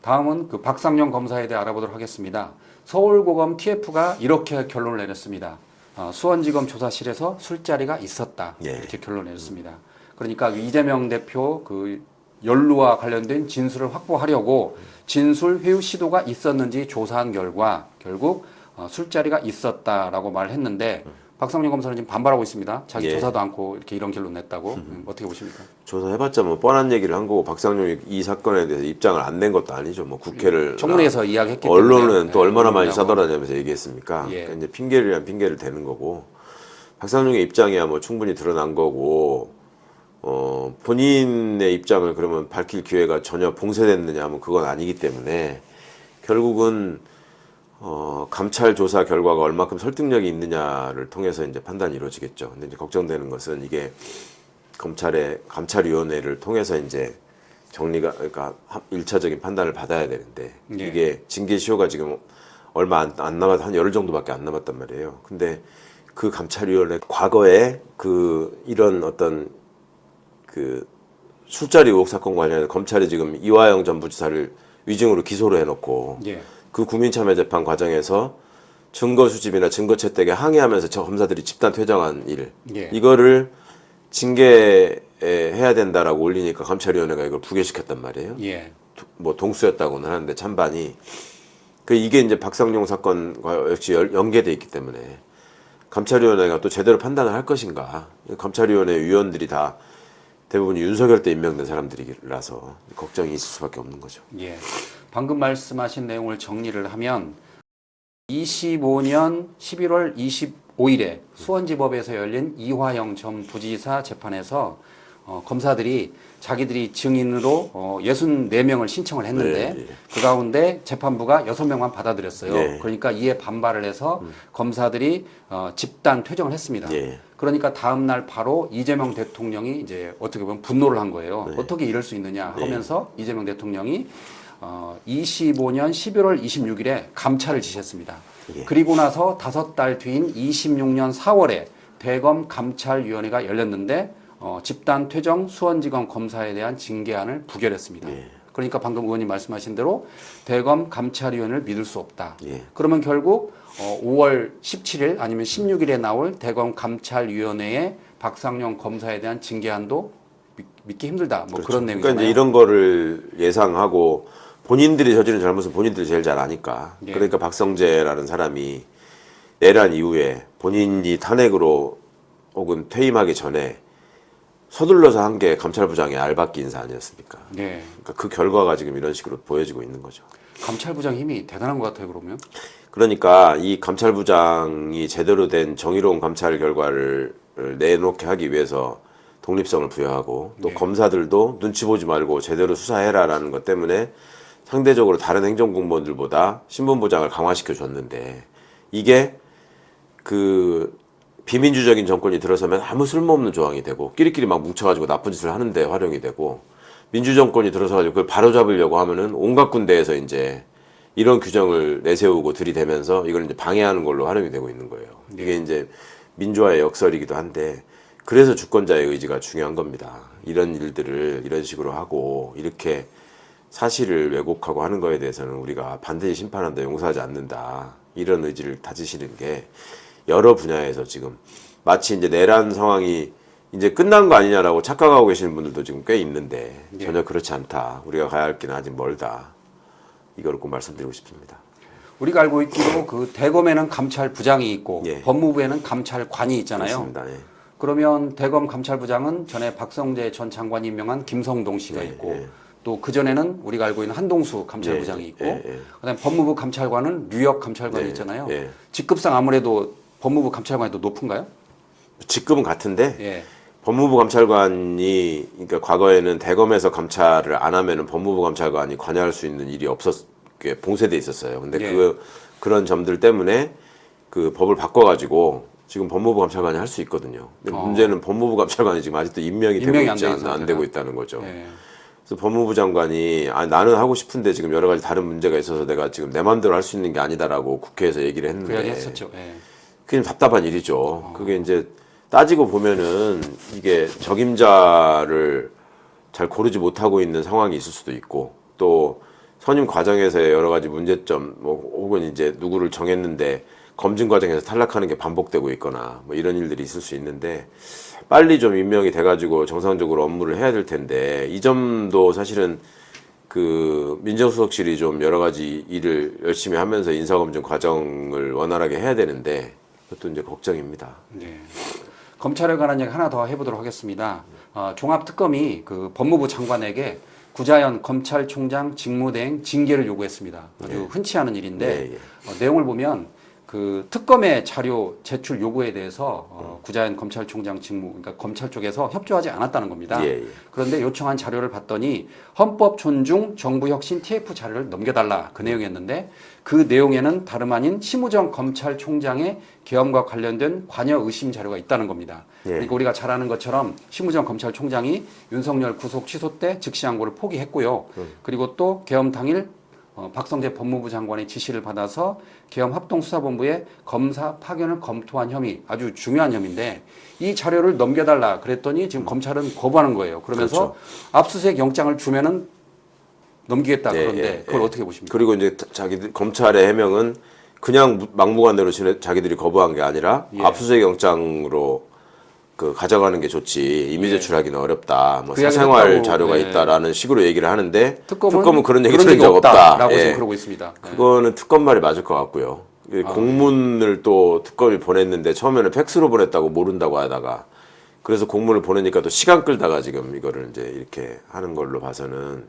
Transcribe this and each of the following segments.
다음은 그 박상용 검사에 대해 알아보도록 하겠습니다. 서울고검 TF가 이렇게 결론을 내렸습니다. 수원지검 조사실에서 술자리가 있었다. 예. 이렇게 결론을 내렸습니다. 그러니까 이재명 대표 그 연루와 관련된 진술을 확보하려고 진술 회유 시도가 있었는지 조사한 결과 결국 술자리가 있었다라고 말을 했는데 박상용 검사는 지금 반발하고 있습니다. 자기 예. 조사도 않고 이렇게 이런 결론 냈다고. 어떻게 보십니까? 조사해봤자 뭐 뻔한 얘기를 한 거고 박상용이 이 사건에 대해서 입장을 안 낸 것도 아니죠. 뭐 국회를 청문회에서 이야기했기 때문에 언론은 또 얼마나 많이 언론이라고. 싸돌아다니면서 얘기했습니까? 예. 그러니까 이제 핑계를 핑계를 대는 거고 박상용의 입장이야 뭐 충분히 드러난 거고 본인의 입장을 그러면 밝힐 기회가 전혀 봉쇄됐느냐 하면 그건 아니기 때문에 결국은 감찰 조사 결과가 얼마큼 설득력이 있느냐를 통해서 이제 판단이 이루어지겠죠. 근데 이제 걱정되는 것은 이게 감찰위원회를 통해서 이제 정리가, 그러니까 1차적인 판단을 받아야 되는데 예. 이게 징계 시효가 지금 얼마 안 남았, 한 열흘 정도밖에 안 남았단 말이에요. 근데 그 감찰위원회 과거에 이런 어떤 술자리 의혹 사건 관련해서 검찰이 지금 이화영 전 부지사를 위증으로 기소를 해놓고 예. 그 국민참여재판 과정에서 증거 수집이나 증거 채택에 항의하면서 저 검사들이 집단 퇴장한 일, 예. 이거를 징계해야 된다라고 올리니까 감찰위원회가 이걸 부결시켰단 말이에요. 예. 뭐 동수였다고는 하는데 찬반이 이게 이제 박상용 사건과 역시 연계돼 있기 때문에 감찰위원회가 또 제대로 판단을 할 것인가. 감찰위원회 위원들이 다 대부분 윤석열 때 임명된 사람들이라서 걱정이 있을 수밖에 없는 거죠. 예. 방금 말씀하신 내용을 정리를 하면 25년 11월 25일에 수원지법에서 열린 이화영 전 부지사 재판에서 검사들이 자기들이 증인으로 64명을 신청을 했는데 네, 예. 그 가운데 재판부가 6명만 받아들였어요. 네. 그러니까 이에 반발을 해서 검사들이 집단 퇴정을 했습니다. 예. 그러니까 다음 날 바로 이재명 대통령이 이제 어떻게 보면 분노를 한 거예요. 네. 어떻게 이럴 수 있느냐 하면서 이재명 대통령이 25년 11월 26일에 감찰을 지시했습니다. 예. 그리고 나서 5달 뒤인 26년 4월에 대검 감찰위원회가 열렸는데 집단 퇴정 수원지검 검사에 대한 징계안을 부결했습니다. 예. 그러니까 방금 의원님 말씀하신 대로 대검 감찰위원회를 믿을 수 없다. 예. 그러면 결국 5월 17일 아니면 16일에 나올 대검 감찰위원회의 박상용 검사에 대한 징계안도 믿기 힘들다. 뭐 그렇죠. 그런 내용이잖아요. 그러니까 이제 이런 거를 예상하고 본인들이 저지른 잘못은 본인들이 제일 잘 아니까. 예. 그러니까 박성재라는 사람이 내란 이후에 본인이 탄핵으로 혹은 퇴임하기 전에 서둘러서 한 게 감찰부장의 알박기 인사 아니었습니까? 네. 그러니까 그 결과가 지금 이런 식으로 보여지고 있는 거죠. 감찰부장 힘이 대단한 것 같아요. 그러면. 그러니까 이 감찰부장이 제대로 된 정의로운 감찰 결과를 내놓게 하기 위해서 독립성을 부여하고 또 네. 검사들도 눈치 보지 말고 제대로 수사해라라는 것 때문에 상대적으로 다른 행정공무원들보다 신분보장을 강화시켜 줬는데 이게 비민주적인 정권이 들어서면 아무 쓸모없는 조항이 되고 끼리끼리 막 뭉쳐가지고 나쁜 짓을 하는데 활용이 되고 민주정권이 들어서가지고 그걸 바로잡으려고 하면은 온갖 군데에서 이제 이런 규정을 내세우고 들이대면서 이걸 이제 방해하는 걸로 활용이 되고 있는 거예요. 이게 이제 민주화의 역설이기도 한데 그래서 주권자의 의지가 중요한 겁니다. 이런 일들을 이런 식으로 하고 이렇게 사실을 왜곡하고 하는 거에 대해서는 우리가 반드시 심판한다, 용서하지 않는다. 이런 의지를 다지시는 게 여러 분야에서 지금 마치 이제 내란 상황이 이제 끝난 거 아니냐라고 착각하고 계시는 분들도 지금 꽤 있는데 전혀 그렇지 않다. 우리가 가야 할 길은 아직 멀다. 이걸 꼭 말씀드리고 싶습니다. 우리가 알고 있기로 그 대검에는 감찰부장이 있고 예. 법무부에는 감찰관이 있잖아요. 그렇습니다. 예. 그러면 대검 감찰부장은 전에 박성재 전 장관이 임명한 김성동 씨가 예, 있고 예. 또 그전에는 우리가 알고 있는 한동수 감찰부장이 예, 있고 예, 예. 그다음에 법무부 감찰관은 류혁 감찰관이 예, 있잖아요. 예. 직급상 아무래도 법무부 감찰관이 더 높은가요? 직급은 같은데 예. 법무부 감찰관이 그러니까 과거에는 대검에서 감찰을 안 하면은 법무부 감찰관이 관여할 수 있는 일이 봉쇄돼 있었어요. 근데 예. 그런 점들 때문에 그 법을 바꿔가지고 지금 법무부 감찰관이 할 수 있거든요. 근데 문제는 법무부 감찰관이 지금 아직도 임명이 되고 있지 안 되고 있다는 거죠. 예. 그래서 법무부 장관이 나는 하고 싶은데 지금 여러 가지 다른 문제가 있어서 내가 지금 내 마음대로 할 수 있는 게 아니다라고 국회에서 얘기를 그 했는데 이야기 했었죠. 예. 그게 답답한 일이죠. 그게 이제 따지고 보면은 이게 적임자를 잘 고르지 못하고 있는 상황이 있을 수도 있고 또 선임 과정에서의 여러 가지 문제점, 뭐 혹은 이제 누구를 정했는데 검증 과정에서 탈락하는 게 반복되고 있거나 뭐 이런 일들이 있을 수 있는데 빨리 좀 임명이 돼가지고 정상적으로 업무를 해야 될 텐데 이 점도 사실은 그 민정수석실이 좀 여러 가지 일을 열심히 하면서 인사검증 과정을 원활하게 해야 되는데 그것도 이제 걱정입니다. 네. 검찰에 관한 얘기 하나 더 해보도록 하겠습니다. 종합특검이 그 법무부 장관에게 구자연 검찰총장 직무대행 징계를 요구했습니다. 아주 흔치 않은 일인데 내용을 보면 그 특검의 자료 제출 요구에 대해서 구자연 검찰총장 직무, 그러니까 검찰 쪽에서 협조하지 않았다는 겁니다. 그런데 요청한 자료를 봤더니 헌법 존중 정부 혁신 TF 자료를 넘겨달라 그 내용이었는데 그 내용에는 다름 아닌 심우정 검찰총장의 계엄과 관련된 관여 의심 자료가 있다는 겁니다. 그러니까 우리가 잘 아는 것처럼 심우정 검찰총장이 윤석열 구속 취소 때 즉시항고를 포기했고요. 그리고 또 계엄 당일 박성재 법무부 장관의 지시를 받아서 계엄합동수사본부에 검사 파견을 검토한 혐의, 아주 중요한 혐의인데 이 자료를 넘겨달라 그랬더니 지금 검찰은 거부하는 거예요. 그러면서 압수수색 영장을 주면은 넘기겠다 그런데 그걸 어떻게 보십니까? 그리고 이제 자기들 검찰의 해명은 그냥 막무가내로 자기들이 거부한 게 아니라 압수수색 영장으로 그 가져가는 게 좋지 이미 제출하기는 어렵다. 뭐 사생활 자료가 있다라는 식으로 얘기를 하는데 특검은 그런 얘기 들은 적 없다라고 지금 그러고 있습니다. 그거는 특검 말이 맞을 것 같고요. 공문을 또 특검이 보냈는데 처음에는 팩스로 보냈다고 모른다고 하다가 그래서 공문을 보내니까 또 시간 끌다가 지금 이거를 이제 이렇게 하는 걸로 봐서는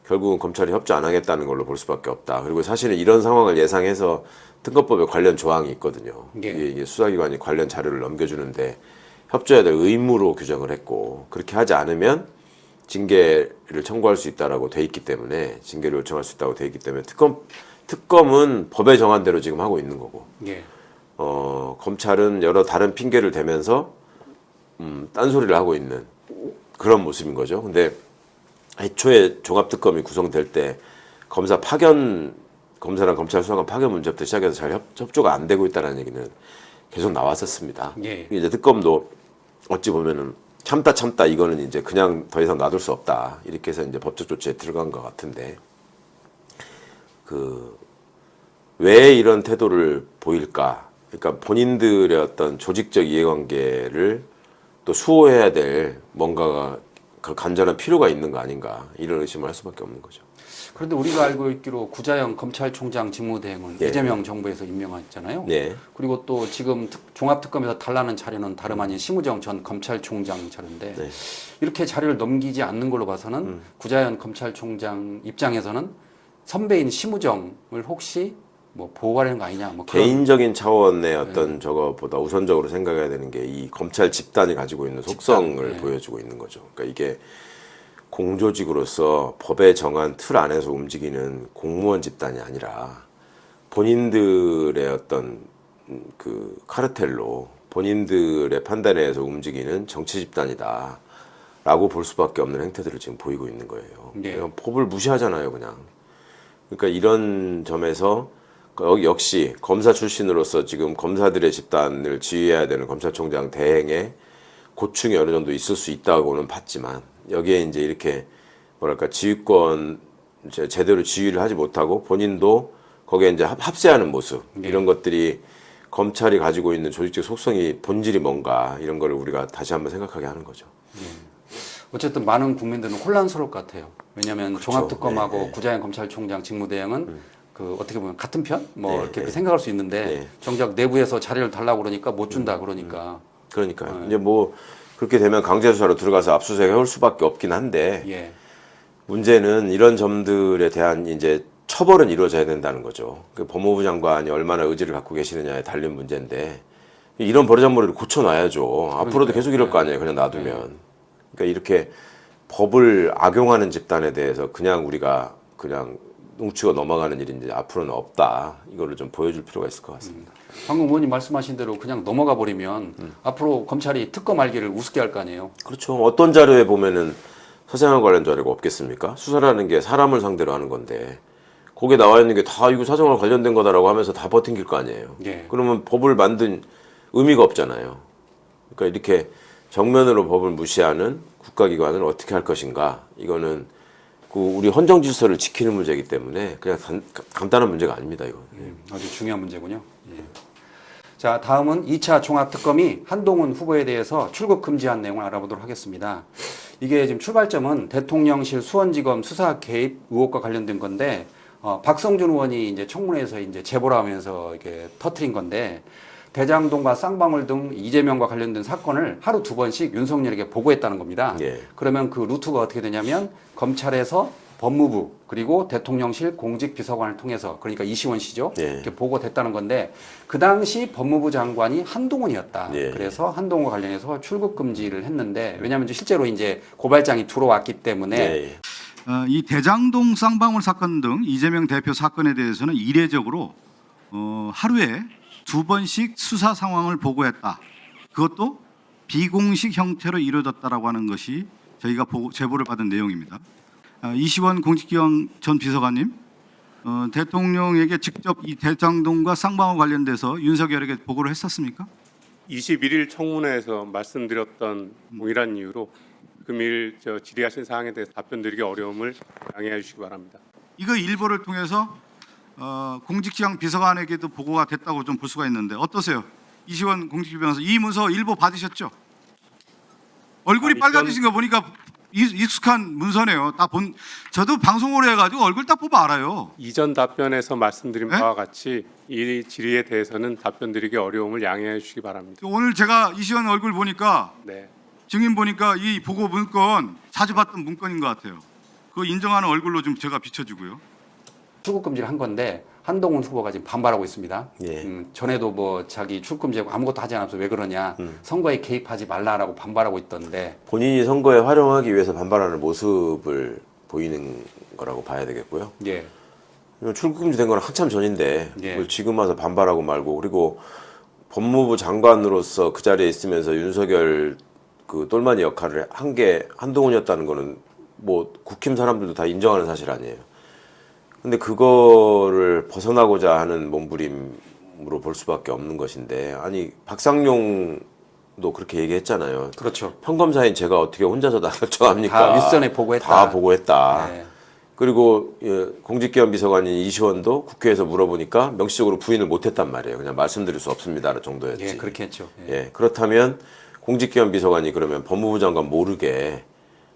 결국은 검찰이 협조 안 하겠다는 걸로 볼 수밖에 없다. 그리고 사실은 이런 상황을 예상해서 특검법에 관련 조항이 있거든요. 이게 수사기관이 관련 자료를 넘겨주는데 협조해야 될 의무로 규정을 했고 그렇게 하지 않으면 징계를 청구할 수 있다라고 돼 있기 때문에 징계를 요청할 수 있다고 돼 있기 때문에 특검은 법에 정한 대로 지금 하고 있는 거고 검찰은 여러 다른 핑계를 대면서 딴소리를 하고 있는 그런 모습인 거죠. 근데 애초에 종합특검이 구성될 때 검사랑 검찰 수사관 파견 문제부터 시작해서 잘 협조가 안 되고 있다는 얘기는 계속 나왔었습니다. 이제 특검도 어찌 보면은 참다 이거는 이제 그냥 더 이상 놔둘 수 없다 이렇게 해서 이제 법적 조치에 들어간 것 같은데 왜 이런 태도를 보일까? 그러니까 본인들의 어떤 조직적 이해관계를 또 수호해야 될 뭔가가 그 간절한 필요가 있는 거 아닌가 이런 의심을 할 수밖에 없는 거죠. 그런데 우리가 알고 있기로 구자영 검찰총장 직무대행은 이재명 정부에서 임명했잖아요. 그리고 또 지금 종합특검에서 달라는 자료는 다름 아닌 심우정 전 검찰총장 자료인데 이렇게 자료를 넘기지 않는 걸로 봐서는 구자영 검찰총장 입장에서는 선배인 심우정을 혹시 뭐 보호하려는 거 아니냐. 뭐 개인적인 차원의 어떤 저거보다 우선적으로 생각해야 되는 게 이 검찰 집단이 가지고 있는 속성을 보여주고 있는 거죠. 그러니까 이게 공조직으로서 법에 정한 틀 안에서 움직이는 공무원 집단이 아니라 본인들의 어떤 그 카르텔로 본인들의 판단에 의해서 움직이는 정치 집단이다 라고 볼 수밖에 없는 행태들을 지금 보이고 있는 거예요. 그냥 법을 무시하잖아요 그냥. 그러니까 이런 점에서 역시 검사 출신으로서 지금 검사들의 집단을 지휘해야 되는 검찰총장 대행에 고충이 어느 정도 있을 수 있다고는 봤지만 여기에 이제 이렇게 뭐랄까 지휘권 제대로 지휘를 하지 못하고 본인도 거기에 이제 합세하는 모습 이런 것들이 검찰이 가지고 있는 조직적 속성이 본질이 뭔가 이런 거를 우리가 다시 한번 생각하게 하는 거죠. 어쨌든 많은 국민들은 혼란스러울 것 같아요. 왜냐하면 종합특검하고 구자영 검찰총장 직무대행은 그 어떻게 보면 같은 편? 뭐 이렇게 생각할 수 있는데 정작 내부에서 자료를 달라고 그러니까 못 준다 그러니까. 그러니까요. 이제 뭐 그렇게 되면 강제 수사로 들어가서 압수수색 해올 수밖에 없긴 한데 문제는 이런 점들에 대한 이제 처벌은 이루어져야 된다는 거죠. 그 법무부 장관이 얼마나 의지를 갖고 계시느냐에 달린 문제인데 이런 버르장머리를 고쳐놔야죠. 앞으로도 계속 이럴 거 아니에요. 그냥 놔두면. 그러니까 이렇게 법을 악용하는 집단에 대해서 그냥 우리가 그냥 뭉치고 넘어가는 일이 이제 앞으로는 없다. 이거를 좀 보여줄 필요가 있을 것 같습니다. 방금 의원님 말씀하신 대로 그냥 넘어가 버리면 앞으로 검찰이 특검 알기를 우습게 할 거 아니에요. 그렇죠. 어떤 자료에 보면은 사생활 관련 자료가 없겠습니까? 수사라는 게 사람을 상대로 하는 건데 거기에 나와 있는 게 다 이거 사생활 관련된 거다라고 하면서 다 버팅길 거 아니에요. 그러면 법을 만든 의미가 없잖아요. 그러니까 이렇게 정면으로 법을 무시하는 국가기관을 어떻게 할 것인가 이거는 그 우리 헌정 질서를 지키는 문제이기 때문에 그냥 간단한 문제가 아닙니다, 이거. 아주 중요한 문제군요. 예. 자, 다음은 2차 종합특검이 한동훈 후보에 대해서 출국 금지한 내용을 알아보도록 하겠습니다. 이게 지금 출발점은 대통령실 수원지검 수사 개입 의혹과 관련된 건데, 박성준 의원이 이제 청문회에서 이제 제보를 하면서 이렇게 터트린 건데, 대장동과 쌍방울 등 이재명과 관련된 사건을 하루 2번씩 윤석열에게 보고했다는 겁니다. 예. 그러면 그 루트가 어떻게 되냐면 검찰에서 법무부 그리고 대통령실 공직비서관을 통해서, 그러니까 이시원 씨죠. 예. 이렇게 보고됐다는 건데, 그 당시 법무부 장관이 한동훈이었다. 예. 그래서 한동훈과 관련해서 출국 금지를 했는데, 왜냐하면 실제로 이제 고발장이 들어왔기 때문에 예. 이 대장동 쌍방울 사건 등 이재명 대표 사건에 대해서는 이례적으로 하루에 2번씩 수사 상황을 보고했다. 그것도 비공식 형태로 이루어졌다라고 하는 것이 저희가 제보를 받은 내용입니다. 이시원 공직기강 전 비서관님, 대통령에게 직접 이 대장동과 쌍방울 관련돼서 윤석열에게 보고를 했었습니까? 21일 청문회에서 말씀드렸던 동일한 이유로 금일 질의하신 사항에 대해서 답변드리기 어려움을 양해해 주시기 바랍니다. 이거 일보를 통해서 공직기강 비서관에게도 보고가 됐다고 좀 볼 수가 있는데 어떠세요? 이시원 공직기 변호사, 이 문서 일보 받으셨죠? 얼굴이 빨개지신 거 보니까 익숙한 문서네요. 저도 방송을 해가지고 얼굴 딱 보면 알아요. 이전 답변에서 말씀드린 네? 바와 같이 이 질의에 대해서는 답변드리기 어려움을 양해해 주시기 바랍니다. 오늘 제가 이시원 얼굴 보니까 네. 증인 보니까 이 보고 문건 자주 봤던 문건인 것 같아요. 그거 인정하는 얼굴로 좀 제가 비춰주고요. 출국 금지를 한 건데, 한동훈 후보가 지금 반발하고 있습니다. 예. 전에도 뭐 자기 출국 금지하고 아무것도 하지 않아서 왜 그러냐, 선거에 개입하지 말라라고 반발하고 있던데. 본인이 선거에 활용하기 위해서 반발하는 모습을 보이는 거라고 봐야 되겠고요. 예. 출국금지 된 건 한참 전인데 예. 그걸 지금 와서 반발하고 말고, 그리고 법무부 장관으로서 그 자리에 있으면서 윤석열 그 똘마니 역할을 한 게 한동훈이었다는 거는 뭐 국힘 사람들도 다 인정하는 사실 아니에요. 근데 그거를 벗어나고자 하는 몸부림으로 볼 수밖에 없는 것인데, 아니 박상용도 그렇게 얘기했잖아요. 그렇죠. 평검사인 제가 어떻게 혼자서 다 결정합니까? 다 윗선에 보고했다. 다 보고했다. 네. 그리고 공직기관 비서관인 이시원도 국회에서 물어보니까 명시적으로 부인을 못했단 말이에요. 그냥 말씀드릴 수 없습니다 정도였지. 예, 그렇게 했죠. 예. 예, 그렇다면 공직기관 비서관이 그러면 법무부 장관 모르게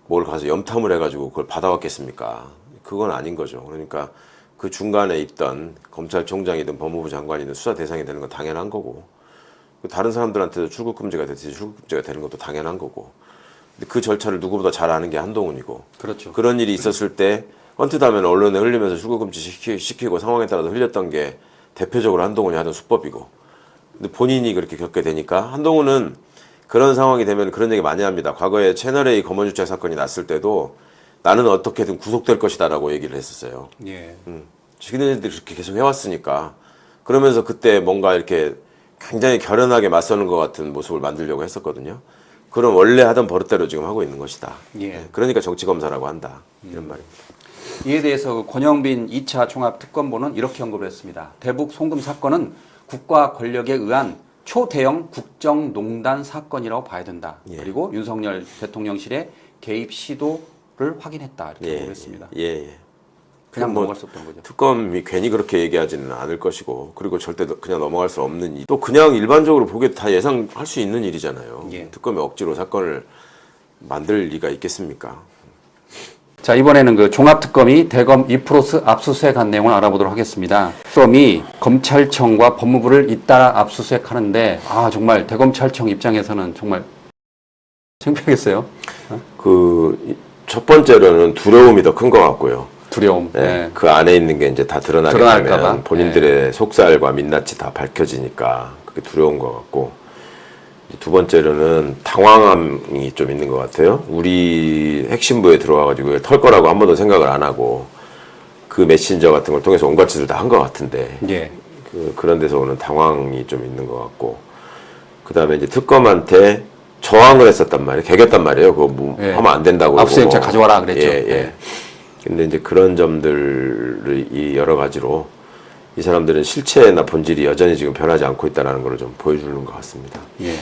뭘 가서 염탐을 해가지고 그걸 받아왔겠습니까? 그건 아닌 거죠. 그러니까 그 중간에 있던 검찰총장이든 법무부 장관이든 수사 대상이 되는 건 당연한 거고, 다른 사람들한테도 출국 금지가 됐듯이 출국 금지가 되는 것도 당연한 거고, 근데 그 절차를 누구보다 잘 아는 게 한동훈이고, 그렇죠. 그런 일이 있었을 때 언뜻하면 언론에 흘리면서 출국 금지 시키고 상황에 따라서 흘렸던 게 대표적으로 한동훈이 하던 수법이고, 근데 본인이 그렇게 겪게 되니까 한동훈은 그런 상황이 되면 그런 얘기 많이 합니다. 과거에 채널A 검언유착 사건이 났을 때도 나는 어떻게든 구속될 것이다라고 얘기를 했었어요. 예. 지네들이 그렇게 계속 해왔으니까. 그러면서 그때 뭔가 이렇게 굉장히 결연하게 맞서는 것 같은 모습을 만들려고 했었거든요. 그럼 원래 하던 버릇대로 지금 하고 있는 것이다. 예. 그러니까 정치검사라고 한다. 이런 말입니다. 이에 대해서 그 권영빈 2차 종합특검보는 이렇게 언급을 했습니다. 대북 송금 사건은 국가 권력에 의한 초대형 국정농단 사건이라고 봐야 된다. 예. 그리고 윤석열 대통령실의 개입 시도를 확인했다. 이렇게 언급을 했습니다. 예. 그냥 뭐 넘어갈 수 없던 거죠. 특검이 괜히 그렇게 얘기하지는 않을 것이고, 그리고 절대 그냥 넘어갈 수 없는 일. 또 그냥 일반적으로 보기에 다 예상할 수 있는 일이잖아요. 예. 특검이 억지로 사건을 만들 리가 있겠습니까? 자, 이번에는 그 종합특검이 대검 이프로스 압수수색한 내용을 알아보도록 하겠습니다. 특검이 검찰청과 법무부를 잇따라 압수수색하는데, 정말 대검찰청 입장에서는 정말 창피하겠어요. 첫 번째로는 두려움이 더 큰 것 같고요. 두려움. 네, 네. 그 안에 있는 게 이제 다 드러나게 드러날까 봐. 되면 본인들의 속살과 민낯이 다 밝혀지니까 그게 두려운 것 같고, 두 번째로는 당황함이 좀 있는 것 같아요. 우리 핵심부에 들어와가지고 털 거라고 한 번도 생각을 안 하고 그 메신저 같은 걸 통해서 온갖 짓을 다 한 것 같은데, 예. 그런 데서 오는 당황이 좀 있는 것 같고, 그 다음에 이제 특검한테 저항을 했었단 말이에요. 개겼단 말이에요. 그거 뭐 예. 하면 안 된다고. 압수수색자 가져와라 그랬죠. 예. 예. 근데 이제 그런 점들이 여러 가지로 이 사람들은 실체나 본질이 여전히 지금 변하지 않고 있다는 걸 좀 보여주는 것 같습니다. 예.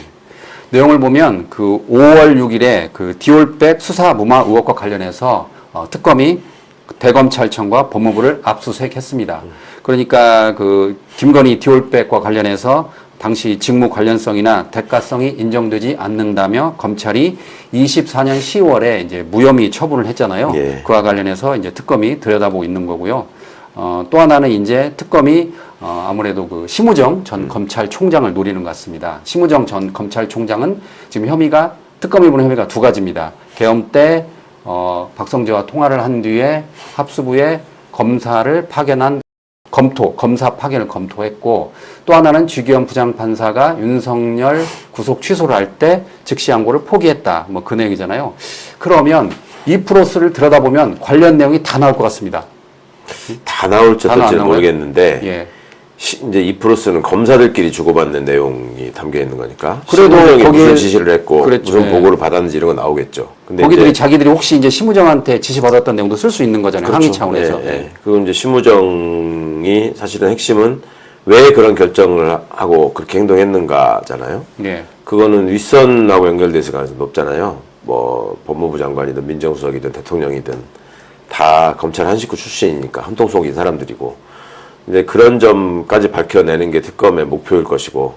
내용을 보면 그 5월 6일에 그 디올백 수사 무마 의혹과 관련해서 특검이 대검찰청과 법무부를 압수수색했습니다. 그러니까 그 김건희 디올백과 관련해서 당시 직무 관련성이나 대가성이 인정되지 않는다며 검찰이 24년 10월에 이제 무혐의 처분을 했잖아요. 예. 그와 관련해서 이제 특검이 들여다보고 있는 거고요. 또 하나는 이제 특검이 아무래도 그 심우정 전 검찰총장을 노리는 것 같습니다. 심우정 전 검찰총장은 지금 혐의가 특검이 보는 혐의가 두 가지입니다. 계엄 때 박성재와 통화를 한 뒤에 합수부에 검사를 파견한 검사 파견을 검토했고, 또 하나는 주기현 부장판사가 윤석열 구속 취소를 할 때 즉시 항고를 포기했다. 뭐 그 내용이잖아요. 그러면 이 프로스를 들여다보면 관련 내용이 다 나올 것 같습니다. 다 나올지 다 어떨지 나오는 모르겠는데 예. 이제 이 프로스는 검사들끼리 주고받는 내용이 담겨 있는 거니까. 그래도 심우정이 거기에- 무슨 지시를 했고 그랬죠. 무슨 예. 보고를 받았는지 이런 거 나오겠죠. 근데 거기들이 이제 자기들이 혹시 이제 심우정한테 지시받았던 내용도 쓸 수 있는 거잖아요. 항의 차원에서. 예, 예. 그건 이제 심우정이 사실은 핵심은 왜 그런 결정을 하고 그렇게 행동했는가잖아요. 예. 그거는 윗선하고 연결돼 있을 가능성이 높잖아요. 뭐 법무부 장관이든 민정수석이든 대통령이든 다 검찰 한 식구 출신이니까 한통 속인 사람들이고, 이제 그런 점까지 밝혀내는 게 특검의 목표일 것이고,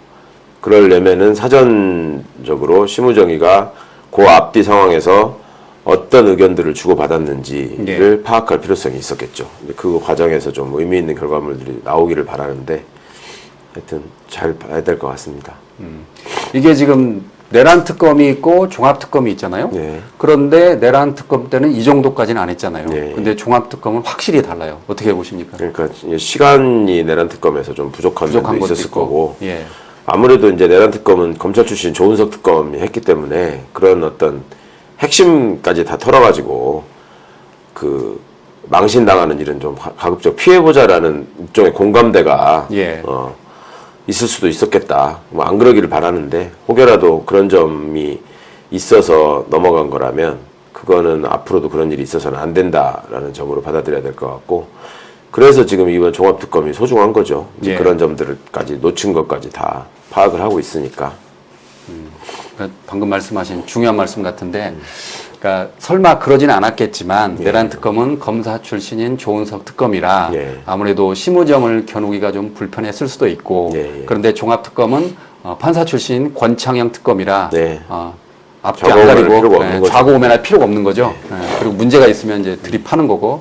그러려면은 사전적으로 심우정이가 그 앞뒤 상황에서 어떤 의견들을 주고받았는지를 파악할 필요성이 있었겠죠. 근데 그 과정에서 좀 의미 있는 결과물들이 나오기를 바라는데, 하여튼 잘 봐야 될 것 같습니다. 이게 지금 내란 특검이 있고 종합 특검이 있잖아요. 예. 그런데 내란 특검 때는 이 정도까지는 안 했잖아요. 예. 근데 종합 특검은 확실히 달라요. 어떻게 보십니까? 그러니까 이제 시간이 내란 특검에서 좀 부족한 면도 것도 있었을 있고. 거고, 예. 아무래도 이제 내란 특검은 검찰 출신 조은석 특검이 했기 때문에 그런 어떤 핵심까지 다 털어가지고 그 망신당하는 일은 좀 가급적 피해보자라는 일종의 공감대가 예. 있을 수도 있었겠다. 뭐 안 그러기를 바라는데, 혹여라도 그런 점이 있어서 넘어간 거라면 그거는 앞으로도 그런 일이 있어서는 안 된다라는 점으로 받아들여야 될 것 같고, 그래서 지금 이번 종합특검이 소중한 거죠. 이제 예. 그런 점들까지 놓친 것까지 다 파악을 하고 있으니까. 그러니까 방금 말씀하신 중요한 말씀 같은데, 그러니까 설마 그러지는 않았겠지만 내란 특검은 검사 출신인 조은석 특검이라 예. 아무래도 심우정을 겨누기가 좀 불편했을 수도 있고, 예, 예. 그런데 종합 특검은 판사 출신 권창형 특검이라 네. 앞뒤 좌고 안 우면할 가리고 필요가 없는 거죠. 좌고 우면할 필요가 없는 거죠. 그리고 문제가 있으면 이제 들이파는 거고.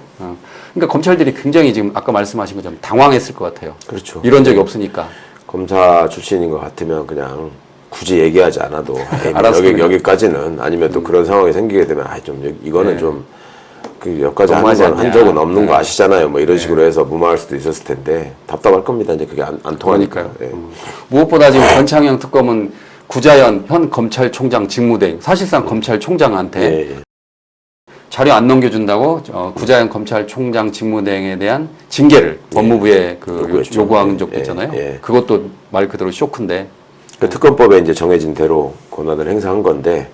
그러니까 검찰들이 굉장히 지금 아까 말씀하신 것처럼 당황했을 것 같아요. 그렇죠. 이런 적이 없으니까. 검사 출신인 것 같으면 그냥 굳이 얘기하지 않아도 에이, 뭐 알았어, 그냥. 여기까지는, 아니면 또 그런 상황이 생기게 되면 이거는 네. 좀 그 여기까지 너무하지 한 않냐. 적은 없는 거 네. 아시잖아요. 뭐 이런 식으로 해서 무마할 수도 있었을 텐데 답답할 겁니다. 이제 그게 안 통하니까. 그러니까요. 무엇보다 지금 권창형 특검은 구자연 현 검찰총장 직무대행, 사실상 검찰총장한테 예, 예. 자료 안 넘겨준다고 구자연 검찰총장 직무대행에 대한 징계를 법무부에 그 요구했죠. 요구한 적도 예, 있잖아요. 예. 그것도 말 그대로 쇼크인데. 그 특검법에 이제 정해진 대로 권한을 행사한 건데,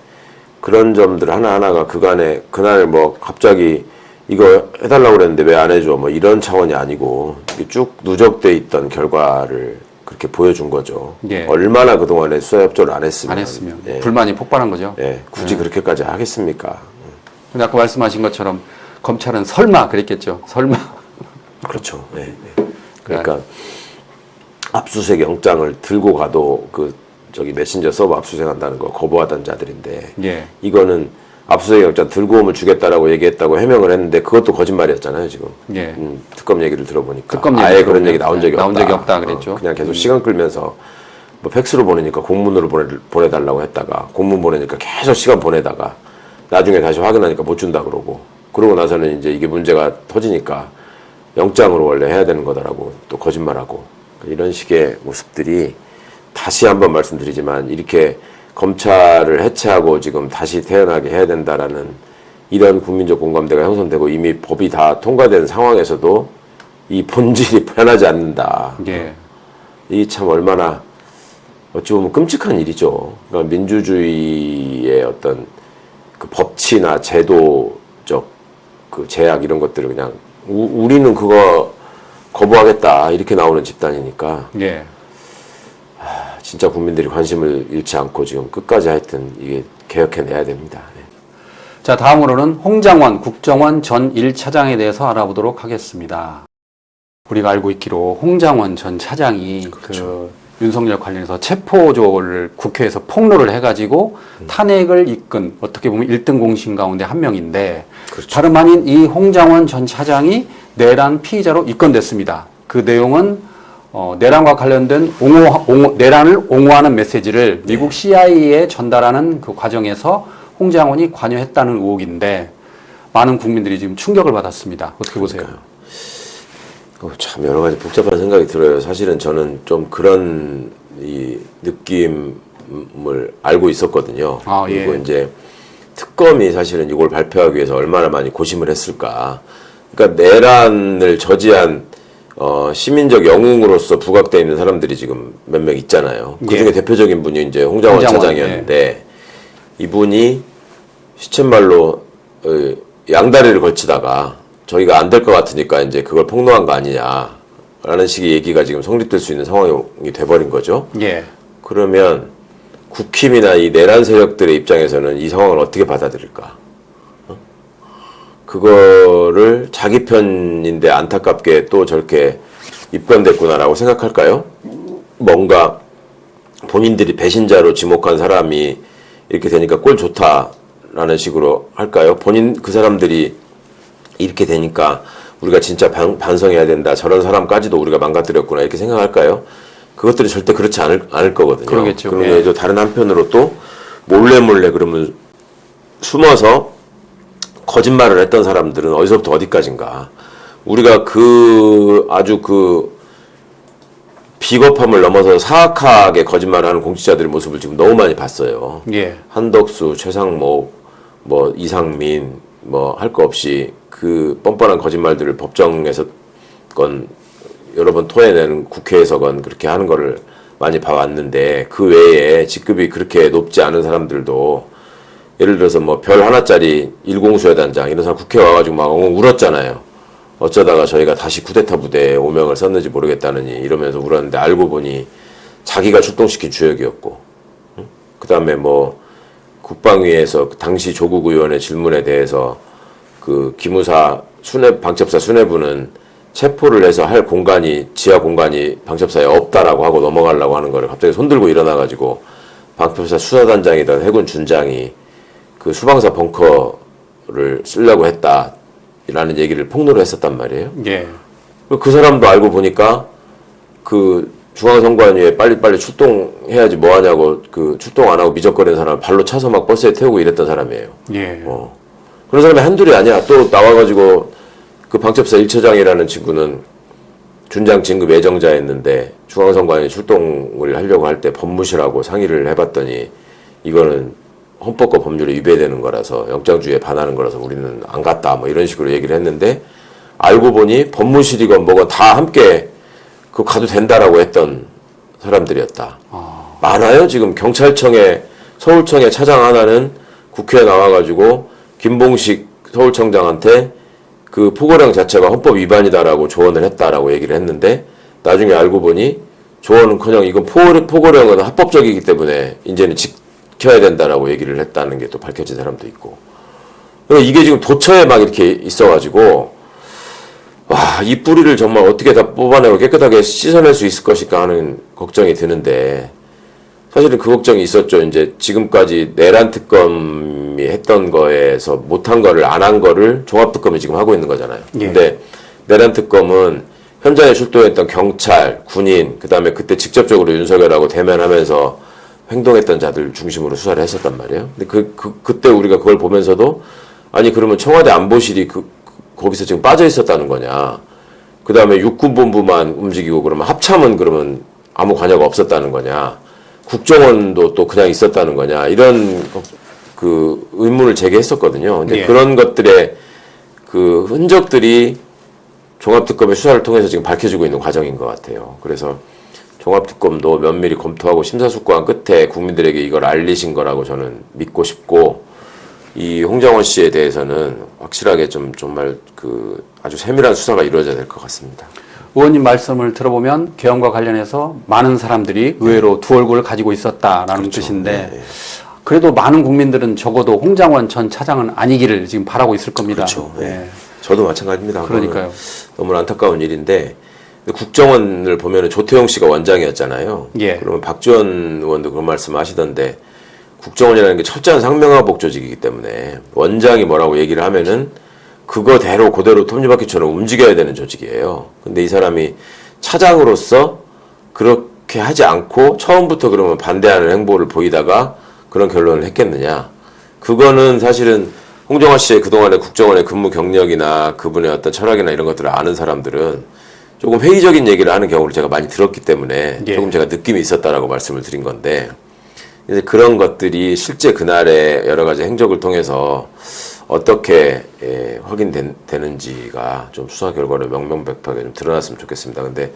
그런 점들 하나하나가 그날 뭐 갑자기 이거 해달라고 그랬는데 왜 안 해줘 뭐 이런 차원이 아니고, 이게 쭉 누적돼 있던 결과를 그렇게 보여준 거죠. 예. 얼마나 그동안에 수사 협조를 안 했으면, 예, 불만이 폭발한 거죠. 예, 굳이 그렇게까지 하겠습니까? 근데 아까 말씀하신 것처럼 검찰은 설마 그랬겠죠. 설마. 그렇죠. 예, 예. 그러니까 압수수색 영장을 들고 가도 메신저 서버 압수수색한다는 거 거부하던 자들인데, 예. 이거는 압수수색 영장 들고 오면 주겠다라고 얘기했다고 해명을 했는데 그것도 거짓말이었잖아요 지금. 예. 특검 얘기를 들어보니까 특검 아예 얘기 그런 얘기 들어보면 나온 적이 없다. 그랬죠. 그냥 계속 시간 끌면서 뭐 팩스로 보내니까 공문으로 보내달라고 했다가, 공문 보내니까 계속 시간 보내다가 나중에 다시 확인하니까 못 준다 그러고 나서는 이제 이게 문제가 터지니까 영장으로 원래 해야 되는 거다라고 또 거짓말하고, 이런 식의 모습들이, 다시 한번 말씀드리지만 이렇게 검찰을 해체하고 지금 다시 태어나게 해야 된다라는 이런 국민적 공감대가 형성되고 이미 법이 다 통과된 상황에서도 이 본질이 변하지 않는다. 예. 이 참 얼마나 어찌 보면 끔찍한 일이죠. 그러니까 민주주의의 어떤 그 법치나 제도적 그 제약 이런 것들을 그냥 우리는 그거 거부하겠다 이렇게 나오는 집단이니까 예. 진짜 국민들이 관심을 잃지 않고 지금 끝까지 하여튼 이게 개혁해내야 됩니다. 예. 자, 다음으로는 홍장원 국정원 전 1차장에 대해서 알아보도록 하겠습니다. 우리가 알고 있기로 홍장원 전 차장이 그 윤석열 관련해서 체포조를 국회에서 폭로를 해가지고 탄핵을 이끈 어떻게 보면 1등 공신 가운데 한 명인데 그렇죠. 다름 아닌 이 홍장원 전 차장이 내란 피의자로 입건됐습니다. 그 내용은 내란과 관련된 내란을 옹호하는 메시지를 미국 CIA에 전달하는 그 과정에서 홍장원이 관여했다는 의혹인데 많은 국민들이 지금 충격을 받았습니다. 어떻게 보세요? 참 여러 가지 복잡한 생각이 들어요. 사실은 저는 좀 그런 이 느낌을 알고 있었거든요. 그리고 예. 이제 특검이 사실은 이걸 발표하기 위해서 얼마나 많이 고심을 했을까. 그러니까 내란을 저지한 시민적 영웅으로서 부각되어 있는 사람들이 지금 몇 명 있잖아요. 그 중에 대표적인 분이 이제 홍장원 차장이었는데 이분이 시쳇말로 양다리를 걸치다가 저희가 안 될 것 같으니까 이제 그걸 폭로한 거 아니냐라는 식의 얘기가 지금 성립될 수 있는 상황이 돼버린 거죠. 예. 그러면 국힘이나 이 내란 세력들의 입장에서는 이 상황을 어떻게 받아들일까? 그거를 자기 편인데 안타깝게 또 저렇게 입건됐구나라고 생각할까요? 뭔가 본인들이 배신자로 지목한 사람이 이렇게 되니까 꼴 좋다라는 식으로 할까요? 그 사람들이 이렇게 되니까 우리가 진짜 반성해야 된다. 저런 사람까지도 우리가 망가뜨렸구나. 이렇게 생각할까요? 그것들이 절대 그렇지 않을 거거든요. 그러겠죠. 그러면 또 다른 한편으로 또 몰래 그러면 숨어서 거짓말을 했던 사람들은 어디서부터 어디까지인가. 우리가 아주 비겁함을 넘어서 사악하게 거짓말을 하는 공직자들의 모습을 지금 너무 많이 봤어요. 예. 한덕수, 최상목, 이상민, 할 거 없이 그 뻔뻔한 거짓말들을 법정에서건 여러 번 토해내는 국회에서건 그렇게 하는 거를 많이 봐왔는데 그 외에 직급이 그렇게 높지 않은 사람들도 예를 들어서 별 하나짜리 1공수여단장 이런 사람 국회 와가지고 막 엉엉 울었잖아요. 어쩌다가 저희가 다시 쿠데타 부대에 오명을 썼는지 모르겠다느니 이러면서 울었는데 알고 보니 자기가 출동시킨 주역이었고 그 다음에 국방위에서 당시 조국 의원의 질문에 대해서 그 기무사 방첩사 수뇌부는 체포를 해서 할 지하 공간이 방첩사에 없다라고 하고 넘어가려고 하는 거를 갑자기 손들고 일어나가지고 방첩사 수사단장이던 해군 준장이 그 수방사 벙커를 쓰려고 했다라는 얘기를 폭로를 했었단 말이에요. 예. 그 사람도 알고 보니까 그 중앙선관위에 빨리빨리 출동해야지 뭐하냐고 출동 안 하고 미적거리는 사람을 발로 차서 막 버스에 태우고 이랬던 사람이에요. 예. 그런 사람이 한둘이 아니야. 또 나와가지고 그 방첩사 1처장이라는 친구는 준장 진급 예정자였는데 중앙선관위 출동을 하려고 할 때 법무실하고 상의를 해봤더니 이거는 헌법과 법률에 위배되는 거라서 영장주의에 반하는 거라서 우리는 안 갔다 이런 식으로 얘기를 했는데 알고 보니 법무실이건 뭐건 다 함께 가도 된다라고 했던 사람들이었다. 많아요. 지금 서울청의 차장 하나는 국회에 나와가지고 김봉식 서울청장한테 그 포고령 자체가 헌법 위반이다라고 조언을 했다라고 얘기를 했는데 나중에 알고 보니 조언은커녕 이건 포고령은 합법적이기 때문에 이제는 지켜야 된다라고 얘기를 했다는 게 또 밝혀진 사람도 있고. 그러니까 이게 지금 도처에 막 이렇게 있어가지고 이 뿌리를 정말 어떻게 다 뽑아내고 깨끗하게 씻어낼 수 있을 것일까 하는 걱정이 드는데 사실은 그 걱정이 있었죠. 이제 지금까지 내란 특검이 했던 거에서 못한 거를 안 한 거를 종합특검이 지금 하고 있는 거잖아요. 예. 근데 내란 특검은 현장에 출동했던 경찰, 군인, 그다음에 그때 직접적으로 윤석열하고 대면하면서 행동했던 자들 중심으로 수사를 했었단 말이에요. 근데 그때 우리가 그걸 보면서도 아니 그러면 청와대 안보실이 거기서 지금 빠져 있었다는 거냐. 그 다음에 육군본부만 움직이고 그러면 합참은 그러면 아무 관여가 없었다는 거냐. 국정원도 또 그냥 있었다는 거냐. 이런 의문을 제기했었거든요. 근데 그런 것들의 흔적들이 종합특검의 수사를 통해서 지금 밝혀지고 있는 과정인 것 같아요. 그래서 종합특검도 면밀히 검토하고 심사숙고한 끝에 국민들에게 이걸 알리신 거라고 저는 믿고 싶고 이 홍장원 씨에 대해서는 확실하게 정말 아주 세밀한 수사가 이루어져야 될 것 같습니다. 의원님 말씀을 들어보면 개헌과 관련해서 많은 사람들이 의외로 두 얼굴을 가지고 있었다라는 그렇죠. 뜻인데 그래도 많은 국민들은 적어도 홍장원 전 차장은 아니기를 지금 바라고 있을 겁니다. 그렇죠. 예. 네. 저도 마찬가지입니다. 그러니까요. 너무 안타까운 일인데 국정원을 보면은 조태용 씨가 원장이었잖아요. 예. 그러면 박지원 의원도 그런 말씀하시던데 국정원이라는 게 철저한 상명하복 조직이기 때문에 원장이 뭐라고 얘기를 하면은 그거대로 그대로 톱니바퀴처럼 움직여야 되는 조직이에요. 근데 이 사람이 차장으로서 그렇게 하지 않고 처음부터 그러면 반대하는 행보를 보이다가 그런 결론을 했겠느냐. 그거는 사실은 홍정화 씨의 그동안의 국정원의 근무 경력이나 그분의 어떤 철학이나 이런 것들을 아는 사람들은 조금 회의적인 얘기를 하는 경우를 제가 많이 들었기 때문에 예. 조금 제가 느낌이 있었다라고 말씀을 드린 건데 이제 그런 것들이 실제 그날의 여러 가지 행적을 통해서 어떻게 확인되는지가 좀 수사 결과로 명명백백하게 좀 드러났으면 좋겠습니다. 근데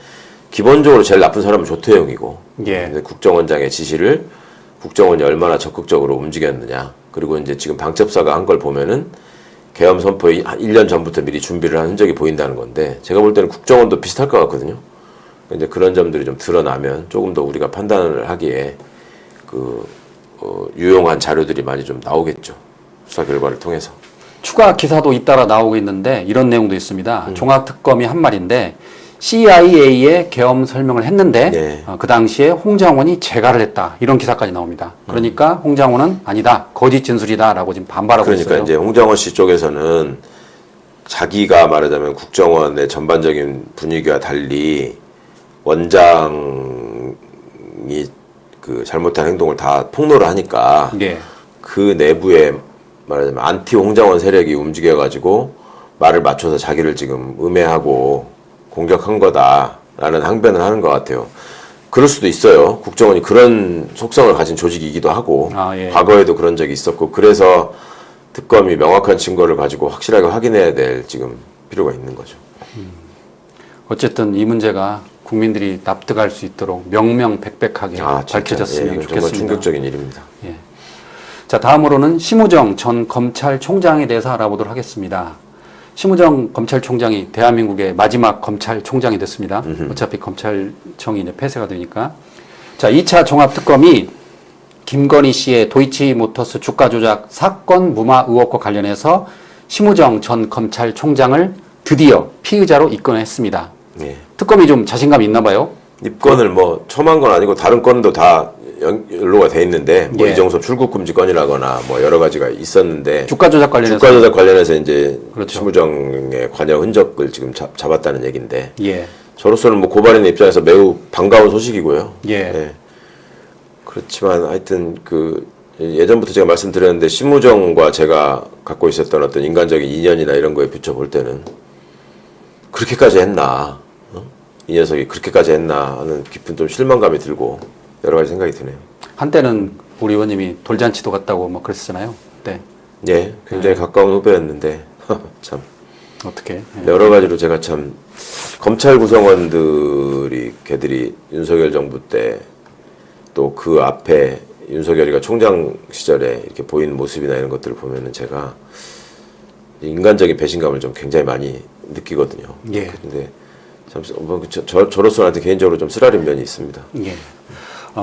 기본적으로 제일 나쁜 사람은 조태용이고 예. 근데 국정원장의 지시를 국정원이 얼마나 적극적으로 움직였느냐 그리고 이제 지금 방첩사가 한 걸 보면은 계엄 선포에 한 1년 전부터 미리 준비를 한 흔적이 보인다는 건데 제가 볼 때는 국정원도 비슷할 것 같거든요. 이제 그런 점들이 좀 드러나면 조금 더 우리가 판단을 하기에 유용한 자료들이 많이 좀 나오겠죠. 수사 결과를 통해서. 추가 기사도 잇따라 나오고 있는데 이런 내용도 있습니다. 종합특검이 한 말인데 CIA에 계엄 설명을 했는데 네. 그 당시에 홍장원이 재가를 했다. 이런 기사까지 나옵니다. 그러니까 홍장원은 아니다. 거짓 진술이다라고 지금 반발하고 그러니까 있어요. 이제 홍정원 씨 쪽에서는 자기가 말하자면 국정원의 전반적인 분위기와 달리 원장이 그 잘못한 행동을 다 폭로를 하니까 예. 그 내부에 말하자면 안티 홍장원 세력이 움직여가지고 말을 맞춰서 자기를 지금 음해하고 공격한 거다라는 항변을 하는 것 같아요. 그럴 수도 있어요. 국정원이 그런 속성을 가진 조직이기도 하고 예. 과거에도 그런 적이 있었고 그래서 특검이 명확한 증거를 가지고 확실하게 확인해야 될 지금 필요가 있는 거죠. 어쨌든 이 문제가 국민들이 납득할 수 있도록 명명백백하게 진짜. 밝혀졌으면 이건 좋겠습니다. 정말 충격적인 일입니다. 예. 자, 다음으로는 심우정 전 검찰총장에 대해서 알아보도록 하겠습니다. 심우정 검찰총장이 대한민국의 마지막 검찰총장이 됐습니다. 어차피 검찰청이 이제 폐쇄가 되니까. 자, 2차 종합특검이 김건희 씨의 도이치모터스 주가 조작 사건 무마 의혹과 관련해서 심우정 전 검찰총장을 드디어 피의자로 입건했습니다. 예. 특검이 좀 자신감이 있나 봐요. 입건을 뭐 처음한 건 아니고 다른 건도 다 연로가 돼 있는데 뭐 예. 이정섭 출국 금지 건이라거나 뭐 여러 가지가 있었는데 주가 조작 관련해서. 주가 조작 관련해서 이제 그렇죠. 심우정의 관여 흔적을 지금 잡았다는 얘기인데 예. 저로서는 뭐 고발인의 입장에서 매우 반가운 소식이고요. 예. 그렇지만 하여튼 그 예전부터 제가 말씀드렸는데 심우정과 제가 갖고 있었던 어떤 인간적인 인연이나 이런 거에 비춰볼 때는 그렇게까지 했나? 이 녀석이 그렇게까지 했나 하는 깊은 좀 실망감이 들고 여러 가지 생각이 드네요. 한때는 우리 의원님이 돌잔치도 갔다고 뭐 그랬잖아요. 네. 예, 굉장히 가까운 후배였는데 참 어떻게? 예. 여러 가지로 제가 참 검찰 구성원들이 걔들이 윤석열 정부 때 또 그 앞에 윤석열이가 총장 시절에 이렇게 보이는 모습이나 이런 것들을 보면은 제가 인간적인 배신감을 좀 굉장히 많이 느끼거든요. 예. 근데 참 저로서는 개인적으로 좀 쓰라린 면이 있습니다. 예.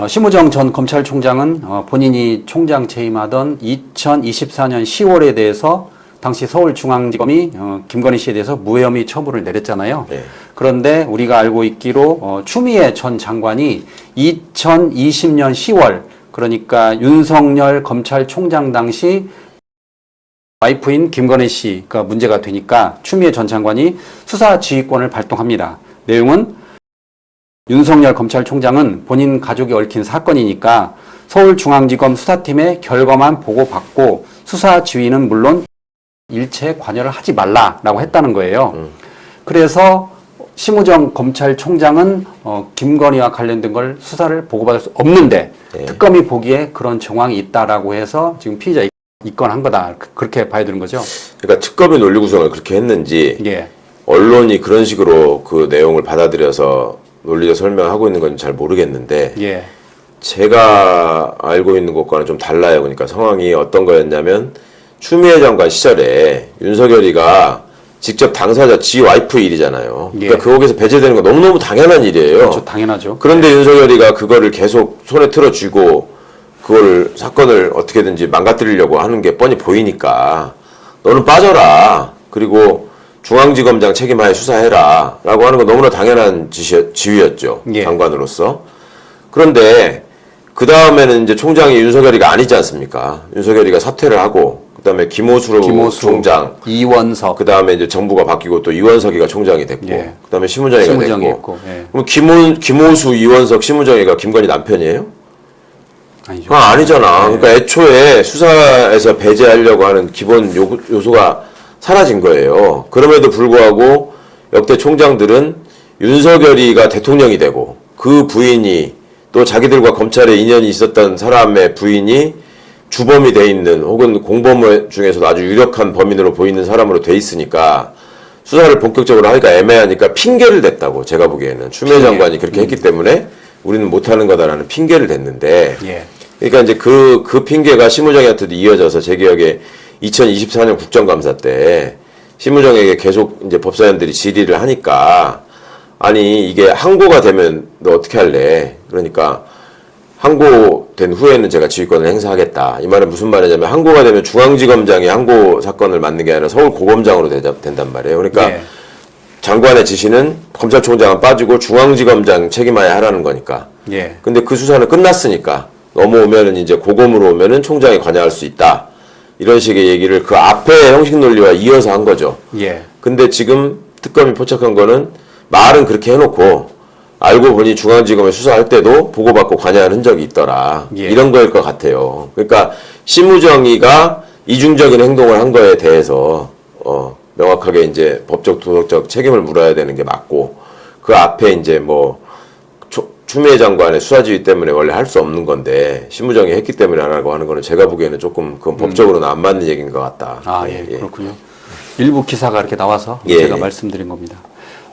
심우정 전 검찰총장은 본인이 총장 재임하던 2024년 10월에 대해서 당시 서울중앙지검이 김건희 씨에 대해서 무혐의 처분을 내렸잖아요. 네. 그런데 우리가 알고 있기로 추미애 전 장관이 2020년 10월 그러니까 윤석열 검찰총장 당시 와이프인 김건희 씨가 문제가 되니까 추미애 전 장관이 수사 지휘권을 발동합니다. 내용은 윤석열 검찰총장은 본인 가족이 얽힌 사건이니까 서울중앙지검 수사팀의 결과만 보고받고 수사 지휘는 물론 일체 관여를 하지 말라라고 했다는 거예요. 그래서 심우정 검찰총장은 김건희와 관련된 걸 수사를 보고받을 수 없는데 네. 특검이 보기에 그런 정황이 있다라고 해서 지금 피의자 입건한 거다. 그렇게 봐야 되는 거죠. 그러니까 특검이 논리 구성을 그렇게 했는지 예. 언론이 그런 식으로 그 내용을 받아들여서 논리적 설명하고 있는 건 잘 모르겠는데 예. 제가 알고 있는 것과는 좀 달라요. 그러니까 상황이 어떤 거였냐면 추미애 장관 시절에 윤석열이가 직접 당사자 지 와이프 일이잖아요. 예. 그러니까 거기서 배제되는 건 너무너무 당연한 일이에요. 그렇죠. 당연하죠. 그런데 윤석열이가 그거를 계속 손에 틀어쥐고 그걸 사건을 어떻게든지 망가뜨리려고 하는 게 뻔히 보이니까 너는 빠져라. 그리고 중앙지검장 책임하에 수사해라. 라고 하는 건 너무나 당연한 지휘였죠. 예. 장관으로서. 그런데 그 다음에는 이제 총장이 윤석열이가 아니지 않습니까? 윤석열이가 사퇴를 하고 그다음에 김호수 총장, 이원석, 그 다음에 이제 정부가 바뀌고 또 이원석이가 총장이 됐고, 예. 그 다음에 심우정이가 심우정이 됐고. 있고, 예. 그럼 김호수, 이원석, 심우정이가 김건희 남편이에요? 아니죠. 아니잖아. 그러니까 애초에 수사에서 배제하려고 하는 기본 요소가 사라진 거예요. 그럼에도 불구하고 역대 총장들은 윤석열이가 대통령이 되고 그 부인이 또 자기들과 검찰에 인연이 있었던 사람의 부인이 주범이 돼 있는 혹은 공범 중에서도 아주 유력한 범인으로 보이는 사람으로 돼 있으니까 수사를 본격적으로 하기가 애매하니까 핑계를 댔다고 제가 보기에는 추미애 장관이 그렇게 했기 때문에 우리는 못하는 거다라는 핑계를 댔는데 예. 그러니까 이제 그 핑계가 심우정이한테도 이어져서 제 기억에 2024년 국정감사 때 심우정에게 계속 이제 법사위원들이 질의를 하니까 아니 이게 항고가 되면 너 어떻게 할래? 그러니까 항고된 후에는 제가 지휘권을 행사하겠다. 이 말은 무슨 말이냐면 항고가 되면 중앙지검장이 항고 사건을 맡는 게 아니라 서울고검장으로 된단 말이에요. 그러니까 예. 장관의 지시는 검찰총장은 빠지고 중앙지검장 책임하에 하라는 거니까. 예. 근데 그 수사는 끝났으니까 넘어오면은 이제 고검으로 오면은 총장이 관여할 수 있다. 이런 식의 얘기를 그 앞에 형식 논리와 이어서 한 거죠. 예. 근데 지금 특검이 포착한 거는 말은 그렇게 해놓고 알고 보니 중앙지검에 수사할 때도 보고받고 관여한 흔적이 있더라. 예. 이런 거일 것 같아요. 그러니까 심우정이가 이중적인 행동을 한 거에 대해서 명확하게 이제 법적 도덕적 책임을 물어야 되는 게 맞고 그 앞에 이제 뭐 추미애 장관의 수사지휘 때문에 원래 할 수 없는 건데 심우정이 했기 때문에 안 하고 하는 거는 제가 보기에는 조금 그건 법적으로는 안 맞는 얘기인 것 같다. 아, 예, 그렇군요. 일부 기사가 이렇게 나와서 예, 제가 예. 말씀드린 겁니다.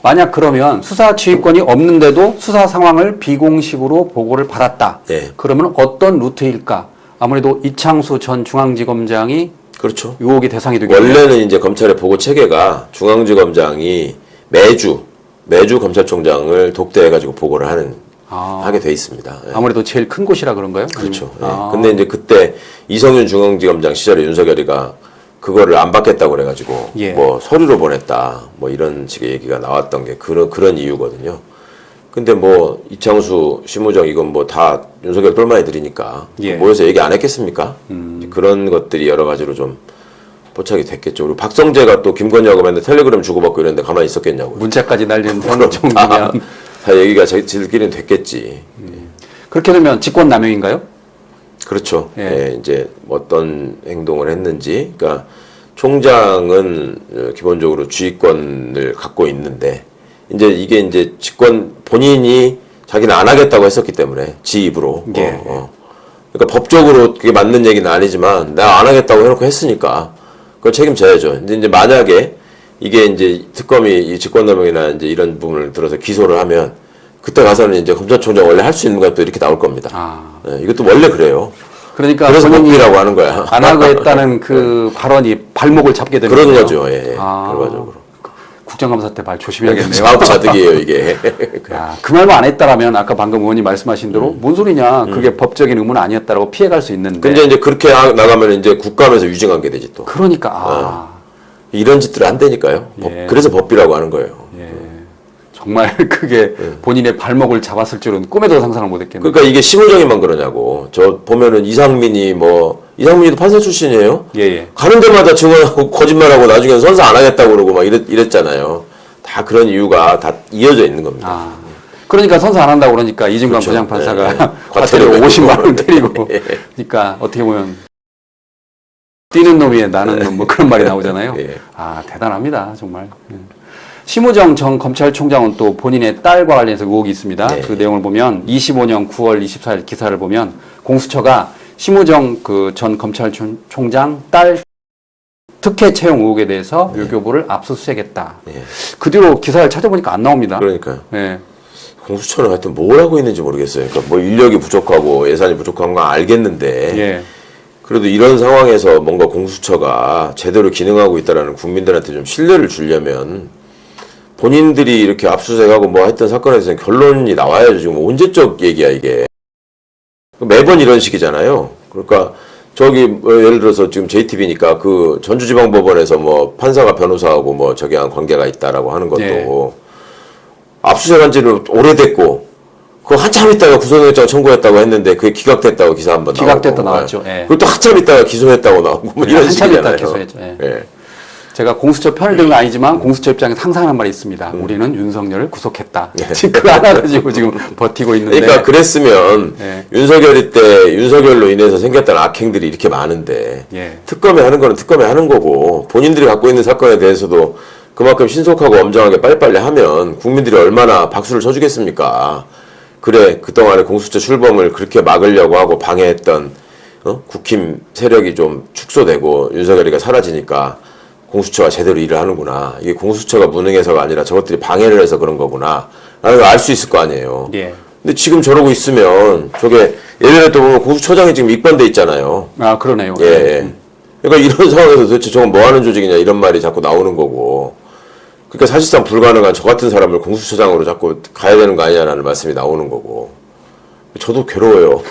만약 그러면 수사 지휘권이 없는데도 수사 상황을 비공식으로 보고를 받았다. 네. 그러면 어떤 루트일까? 아무래도 이창수 전 중앙지검장이 그렇죠. 유혹의 대상이 되겠네요. 원래는 이제 검찰의 보고 체계가 중앙지검장이 매주 검찰총장을 독대해가지고 보고를 하게 돼 있습니다. 예. 아무래도 제일 큰 곳이라 그런가요? 그렇죠. 예. 아. 근데 이제 그때 이성윤 중앙지검장 시절에 윤석열이가 그거를 안 받겠다고 그래가지고 예. 뭐 서류로 보냈다 뭐 이런 식의 얘기가 나왔던 게 그런 이유거든요. 근데 뭐 이창수, 심우정 이건 뭐 다 윤석열 똘마니들이니까 예. 모여서 얘기 안 했겠습니까? 그런 것들이 여러 가지로 좀 포착이 됐겠죠. 그리고 박성재가 또 김건희하고 맨날 텔레그램 주고받고 이랬는데 가만히 있었겠냐고요. 문자까지 날리는 그런 다, 정도면 다 얘기가 지들끼리는 됐겠지. 그렇게 되면 직권남용인가요? 그렇죠. 예. 예, 이제 어떤 행동을 했는지, 그러니까 총장은 기본적으로 지휘권을 갖고 있는데, 이제 이게 이제 본인이 자기는 안 하겠다고 했었기 때문에 지 입으로. 예. 그러니까 법적으로 그게 맞는 얘기는 아니지만 내가 안 하겠다고 해놓고 했으니까 그걸 책임져야죠. 근데 이제 만약에 이게 이제 특검이 이 직권남용이나 이제 이런 부분을 들어서 기소를 하면 그때 가서는 이제 검찰총장 원래 할 수 있는 것도 이렇게 나올 겁니다. 아. 예, 이것도 원래 그래요. 그러니까 그래서 본인이 법비라고 하는 거야. 안 하고 했다는 그 발언이 발목을 잡게 되는 그런 거죠. 거죠. 예, 아. 결과적으로. 국정감사 때 말 조심해야겠네요. 자업자득이에요 이게. 야, 그 말만 안 했다라면 아까 방금 의원님 말씀하신 대로 뭔 소리냐 그게 법적인 의무는 아니었다라고 피해갈 수 있는데 근데 이제 그렇게 나가면 이제 국감에서 유증하게 되지 또. 그러니까 이런 짓들을 한다니까요. 예. 그래서 법비라고 하는 거예요. 정말 그게 본인의 발목을 잡았을 줄은 꿈에도 상상을 못했겠네요. 그러니까 이게 심우정이만 그러냐고. 저 보면은 이상민이도 판사 출신이에요. 예. 가는 데마다 증언하고 거짓말하고 나중에는 선사 안 하겠다고 그러고 막 이랬잖아요. 다 그런 이유가 다 이어져 있는 겁니다. 아, 그러니까 선서 안 한다고 그러니까 이중관 그렇죠. 부장판사가 예. 과태료 과태료 50만 원 내고. 때리고 예. 그러니까 어떻게 보면 뛰는 놈이 나는 놈 뭐 그런 말이 나오잖아요. 예. 아, 대단합니다. 정말. 심우정 전 검찰총장은 또 본인의 딸과 관련해서 의혹이 있습니다. 네. 그 내용을 보면 25년 9월 24일 기사를 보면 공수처가 심우정 그 전 검찰총장 딸 특혜 채용 의혹에 대해서 외교부를 압수수색했다. 네. 그 뒤로 기사를 찾아보니까 안 나옵니다. 그러니까요. 네. 공수처는 하여튼 뭘 하고 있는지 모르겠어요. 그러니까 뭐 인력이 부족하고 예산이 부족한 건 알겠는데 예. 그래도 이런 상황에서 뭔가 공수처가 제대로 기능하고 있다라는 국민들한테 좀 신뢰를 주려면 본인들이 이렇게 압수수색하고 뭐 했던 사건에 대해서는 결론이 나와야죠. 지금 언제적 얘기야 이게. 매번 이런 식이잖아요. 그러니까 저기 뭐 예를 들어서 지금 JTB니까 그 전주지방법원에서 뭐 판사가 변호사하고 뭐 저기 한 관계가 있다라고 하는 것도 예. 압수수색한 지는 오래됐고 그거 한참 있다가 구속영장 청구했다고 했는데 그게 기각됐다고 기사 한번 기각됐다 나오고. 나왔죠. 예. 그리고 또 한참 있다가 기소했다고 나오고 뭐 예, 이런 한참 식이잖아요. 있다가 기소했죠. 예. 예. 제가 공수처 편을 든 건 아니지만 공수처 입장에서 항상 하는 말이 있습니다. 우리는 윤석열을 구속했다. 지금 그거 하나 가지고 지금 버티고 있는데. 그러니까 그랬으면 예. 윤석열이 때 윤석열로 인해서 생겼던 악행들이 이렇게 많은데 예. 특검이 하는 거는 특검이 하는 거고 본인들이 갖고 있는 사건에 대해서도 그만큼 신속하고 엄정하게 빨리빨리 하면 국민들이 얼마나 박수를 쳐주겠습니까? 그래 그동안에 공수처 출범을 그렇게 막으려고 하고 방해했던 국힘 세력이 좀 축소되고 윤석열이가 사라지니까 공수처가 제대로 일을 하는구나. 이게 공수처가 무능해서가 아니라 저것들이 방해를 해서 그런 거구나. 라는 걸 알 수 있을 거 아니에요. 예. 근데 지금 저러고 있으면 저게 예전에 또 보면 공수처장이 지금 입건돼 있잖아요. 아 그러네요. 예. 예. 그러니까 이런 상황에서 도대체 저건 뭐 하는 조직이냐 이런 말이 자꾸 나오는 거고. 그러니까 사실상 불가능한 저 같은 사람을 공수처장으로 자꾸 가야 되는 거 아니냐라는 말씀이 나오는 거고. 저도 괴로워요.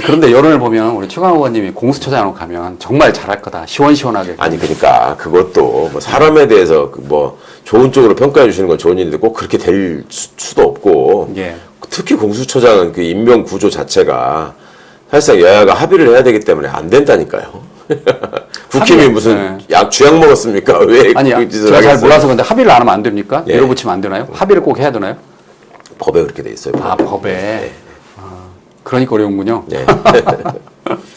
그런데 여론을 보면 우리 최강욱 의원님이 공수처장으로 가면 정말 잘할 거다. 시원시원하게. 아니 그러니까 그것도 뭐 사람에 대해서 뭐 좋은 쪽으로 평가해 주시는 건 좋은 일인데 꼭 그렇게 될 수도 없고 예. 특히 공수처장은 그 임명 구조 자체가 사실상 여야가 합의를 해야 되기 때문에 안 된다니까요. 국힘이 합의, 무슨 주약 먹었습니까? 왜 아니, 그 짓을 제가 잘 하겠어요? 몰라서 근데 합의를 안 하면 안 됩니까? 예. 밀어붙이면 안 되나요? 합의를 꼭 해야 되나요? 법에 그렇게 돼 있어요. 아, 법에. 아, 그러니까 어려운군요. 네.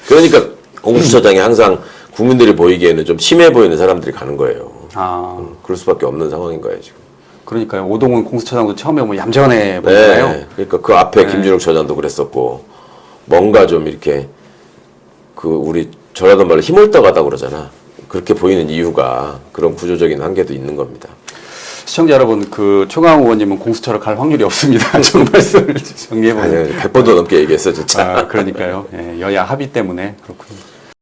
그러니까 공수처장이 항상 국민들이 보이기에는 좀 심해 보이는 사람들이 가는 거예요. 아, 그럴 수밖에 없는 상황인 거예요 지금. 그러니까요. 오동훈 공수처장도 처음에 뭐 얌전해 보이잖아요. 네. 그러니까 그 앞에 네. 김준욱 처장도 그랬었고 뭔가 좀 이렇게 그 우리 전라도 말로 힘을 떠가다 그러잖아. 그렇게 보이는 이유가 그런 구조적인 한계도 있는 겁니다. 시청자 여러분, 그 최강욱 의원님은 공수처를 갈 확률이 없습니다. 좀 말씀을 정리해보면. 아니 100번도 넘게 얘기했어 진짜. 아, 그러니까요. 예, 여야 합의 때문에 그렇군요.